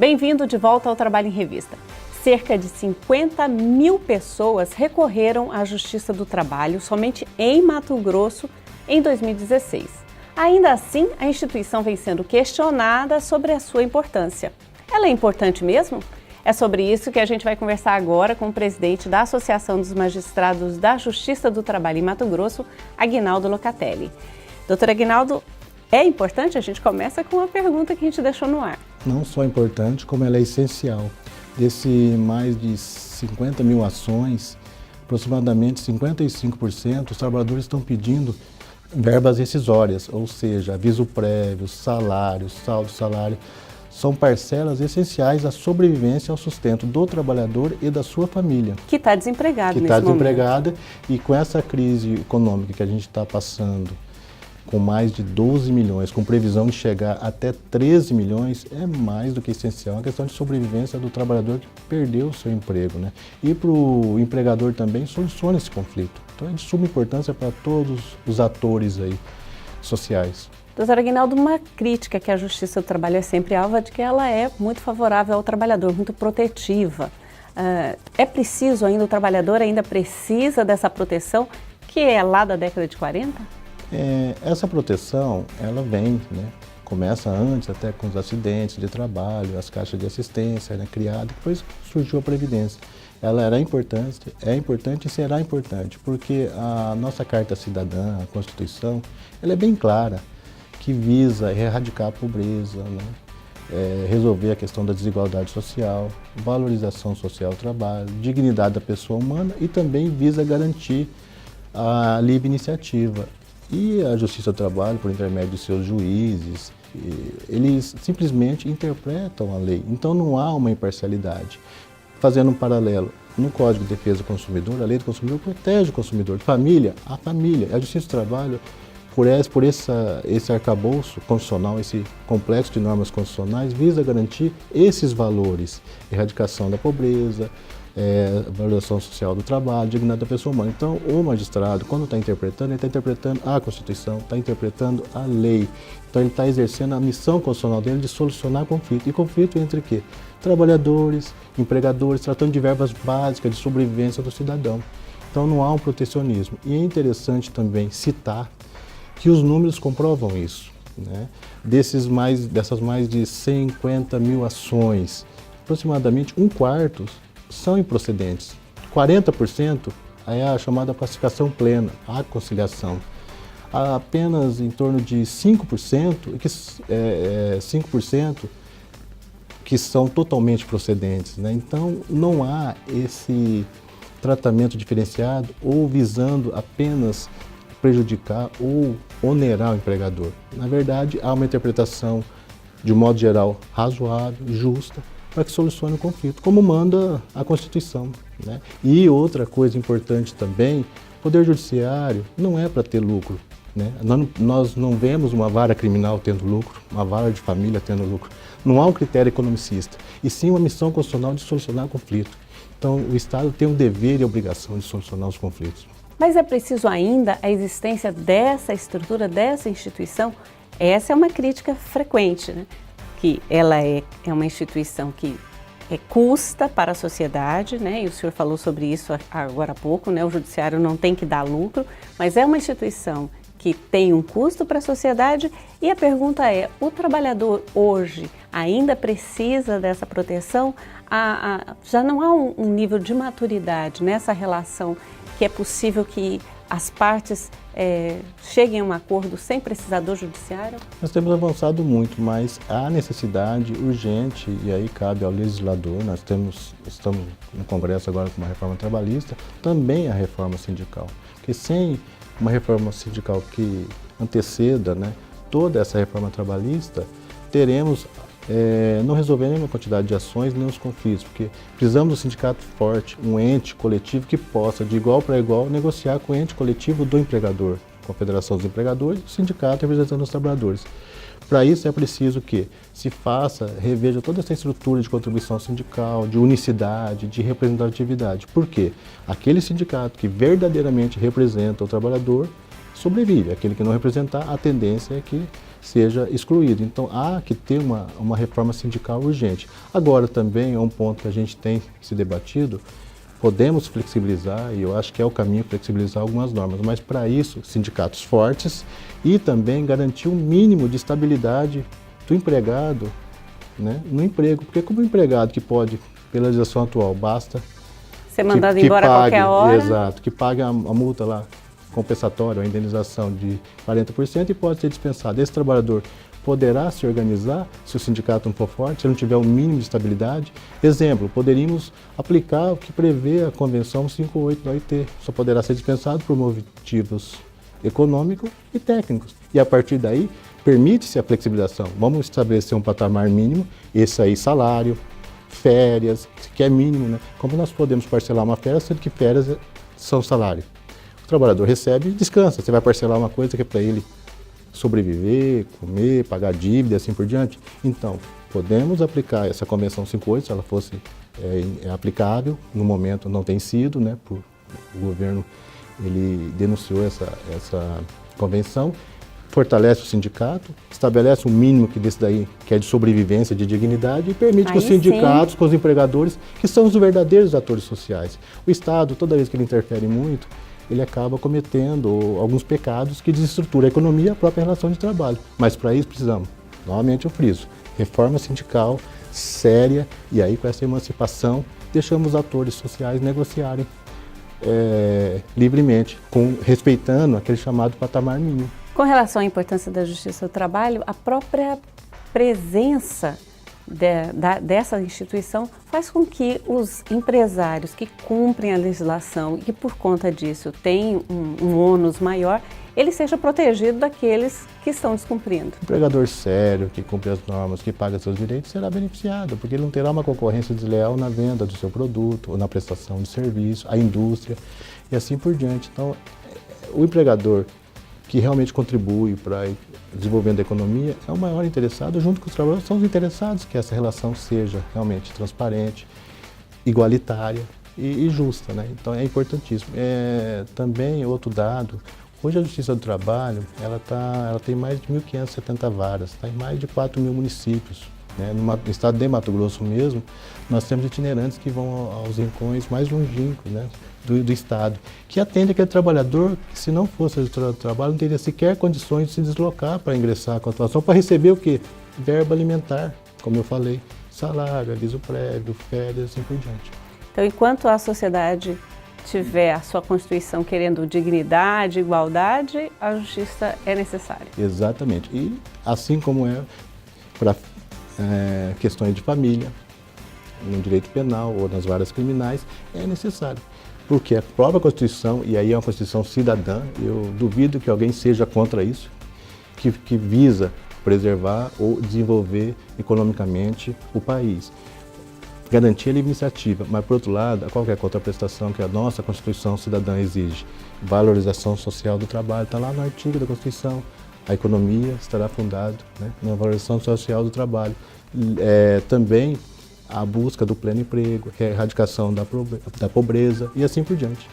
Bem-vindo de volta ao Trabalho em Revista. Cerca de 50 mil pessoas recorreram à Justiça do Trabalho somente em Mato Grosso em 2016. Ainda assim, a instituição vem sendo questionada sobre a sua importância. Ela é importante mesmo? É sobre isso que a gente vai conversar agora com o presidente da Associação dos Magistrados da Justiça do Trabalho em Mato Grosso, Aguinaldo Locatelli. Doutor Aguinaldo, é importante? A gente começa com uma pergunta que a gente deixou no ar. Não só importante, como ela é essencial. Desse mais de 50 mil ações, aproximadamente 55%, os trabalhadores estão pedindo verbas rescisórias, ou seja, aviso prévio, salário, saldo salário, são parcelas essenciais à sobrevivência e ao sustento do trabalhador e da sua família. Que está desempregado nesse momento. Que está desempregada e com essa crise econômica que a gente está passando, com mais de 12 milhões, com previsão de chegar até 13 milhões, é mais do que essencial. É uma questão de sobrevivência do trabalhador que perdeu o seu emprego, né? E para o empregador também soluciona esse conflito. Então é de suma importância para todos os atores aí sociais. Doutor Aguinaldo, uma crítica que a Justiça do Trabalho é sempre alvo é de que ela é muito favorável ao trabalhador, muito protetiva. É preciso ainda, o trabalhador ainda precisa dessa proteção que é lá da década de 40? Essa proteção, ela vem, né? Começa antes até com os acidentes de trabalho, as caixas de assistência, né, criadas, depois surgiu a Previdência. Ela era importante, é importante e será importante, porque a nossa Carta Cidadã, a Constituição, ela é bem clara, que visa erradicar a pobreza, né? Resolver a questão da desigualdade social, valorização social do trabalho, dignidade da pessoa humana e também visa garantir a livre iniciativa. E a Justiça do Trabalho, por intermédio de seus juízes, eles simplesmente interpretam a lei. Então não há uma imparcialidade. Fazendo um paralelo, no Código de Defesa do Consumidor, a lei do consumidor protege o consumidor. Família, a família. A Justiça do Trabalho, por esse arcabouço constitucional, esse complexo de normas constitucionais, visa garantir esses valores. Erradicação da pobreza, valorização social do trabalho, dignidade da pessoa humana. Então, o magistrado, quando está interpretando, ele está interpretando a Constituição, está interpretando a lei. Então, ele está exercendo a missão constitucional dele de solucionar conflito. E conflito entre o quê? Trabalhadores, empregadores, tratando de verbas básicas de sobrevivência do cidadão. Então, não há um protecionismo. E é interessante também citar que os números comprovam isso, né? Dessas mais de 50 mil ações, aproximadamente um quarto são improcedentes. 40% é a chamada classificação plena, a conciliação. Há apenas em torno de 5%, 5% que são totalmente procedentes, né? Então, não há esse tratamento diferenciado ou visando apenas prejudicar ou onerar o empregador. Na verdade, há uma interpretação, de um modo geral, razoável, justa, para que solucione o conflito, como manda a Constituição, né? E outra coisa importante também, o Poder Judiciário não é para ter lucro, né? Nós não vemos uma vara criminal tendo lucro, uma vara de família tendo lucro. Não há um critério economicista, e sim uma missão constitucional de solucionar o conflito. Então, o Estado tem o dever e a obrigação de solucionar os conflitos. Mas é preciso ainda a existência dessa estrutura, dessa instituição? Essa é uma crítica frequente, né? Que ela é uma instituição que custa para a sociedade, né? E o senhor falou sobre isso agora há pouco, né? O judiciário não tem que dar lucro, mas é uma instituição que tem um custo para a sociedade. E a pergunta é, o trabalhador hoje ainda precisa dessa proteção? Já não há um nível de maturidade nessa relação que é possível que as partes cheguem a um acordo sem precisar do judiciário? Nós temos avançado muito, mas há necessidade urgente, e aí cabe ao legislador, nós estamos no Congresso agora com uma reforma trabalhista, também a reforma sindical. Porque sem uma reforma sindical que anteceda, né, toda essa reforma trabalhista, não resolveremos a quantidade de ações nem os conflitos, porque precisamos de um sindicato forte, um ente coletivo que possa, de igual para igual, negociar com o ente coletivo do empregador, com a Federação dos Empregadores e o sindicato representando os trabalhadores. Para isso é preciso que se reveja toda essa estrutura de contribuição sindical, de unicidade, de representatividade. Por quê? Aquele sindicato que verdadeiramente representa o trabalhador sobrevive. Aquele que não representar, a tendência é que seja excluído. Então, há que ter uma reforma sindical urgente. Agora, também é um ponto que a gente tem se debatido, podemos flexibilizar, e eu acho que é o caminho flexibilizar algumas normas, mas para isso, sindicatos fortes e também garantir um mínimo de estabilidade do empregado, né, no emprego. Porque como empregado que pode, pela legislação atual, basta ser mandado embora a qualquer hora. Exato, que pague a multa lá compensatória, a indenização de 40% e pode ser dispensado. Esse trabalhador poderá se organizar se o sindicato não for forte, se não tiver um mínimo de estabilidade. Exemplo, poderíamos aplicar o que prevê a Convenção 58 da OIT. Só poderá ser dispensado por motivos econômicos e técnicos. E a partir daí, permite-se a flexibilização. Vamos estabelecer um patamar mínimo, esse aí salário, férias, que é mínimo, né? Como nós podemos parcelar uma férias, sendo que férias são salário? O trabalhador recebe e descansa. Você vai parcelar uma coisa que é para ele sobreviver, comer, pagar dívida e assim por diante. Então, podemos aplicar essa Convenção 58, se ela fosse aplicável. No momento não tem sido, né? O governo ele denunciou essa convenção, fortalece o sindicato, estabelece um mínimo que desse daí, que é de sobrevivência, de dignidade, e permite que os sindicatos, com os empregadores, que são os verdadeiros atores sociais. O Estado, toda vez que ele interfere muito, ele acaba cometendo alguns pecados que desestruturam a economia e a própria relação de trabalho. Mas para isso precisamos, novamente eu friso, reforma sindical séria, e aí com essa emancipação deixamos os atores sociais negociarem livremente, respeitando aquele chamado patamar mínimo. Com relação à importância da justiça do trabalho, a própria presença dessa instituição faz com que os empresários que cumprem a legislação e que por conta disso têm um ônus maior, ele seja protegido daqueles que estão descumprindo. O empregador sério, que cumpre as normas, que paga seus direitos, será beneficiado, porque ele não terá uma concorrência desleal na venda do seu produto ou na prestação de serviço, a indústria e assim por diante. Então, o empregador que realmente contribui para desenvolvimento da economia é o maior interessado, junto com os trabalhadores, são os interessados que essa relação seja realmente transparente, igualitária e justa, né? Então é importantíssimo. Também outro dado, hoje a Justiça do Trabalho ela tem mais de 1.570 varas, está em mais de 4.000 municípios. Né? No estado de Mato Grosso mesmo, nós temos itinerantes que vão aos rincões mais longínquos, né? do Estado, que atende aquele trabalhador que, se não fosse registrado do trabalho, não teria sequer condições de se deslocar para ingressar com a atuação, para receber o quê? Verba alimentar, como eu falei, salário, aviso prévio, férias, assim por diante. Então, enquanto a sociedade tiver a sua Constituição querendo dignidade, igualdade, a justiça é necessária. Exatamente. E assim como é para questões de família, no direito penal ou nas varas criminais, é necessário. Porque a própria Constituição, e aí é uma Constituição cidadã, eu duvido que alguém seja contra isso, que visa preservar ou desenvolver economicamente o país. Garantir a livre iniciativa, mas por outro lado, qualquer contraprestação que a nossa Constituição cidadã exige, valorização social do trabalho, está lá no artigo da Constituição, a economia estará fundada, né, na valorização social do trabalho. Também a busca do pleno emprego, a erradicação da pobreza e assim por diante.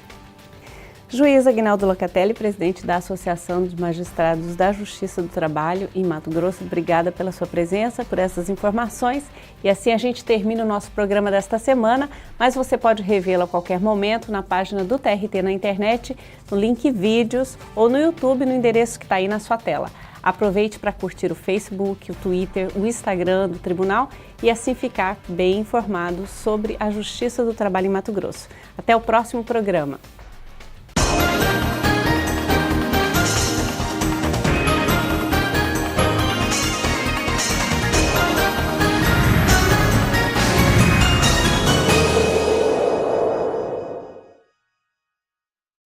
Juiz Aguinaldo Locatelli, presidente da Associação dos Magistrados da Justiça do Trabalho em Mato Grosso, obrigada pela sua presença, por essas informações. E assim a gente termina o nosso programa desta semana, mas você pode revê-lo a qualquer momento na página do TRT na internet, no link vídeos ou no YouTube, no endereço que está aí na sua tela. Aproveite para curtir o Facebook, o Twitter, o Instagram do Tribunal e assim ficar bem informado sobre a Justiça do Trabalho em Mato Grosso. Até o próximo programa.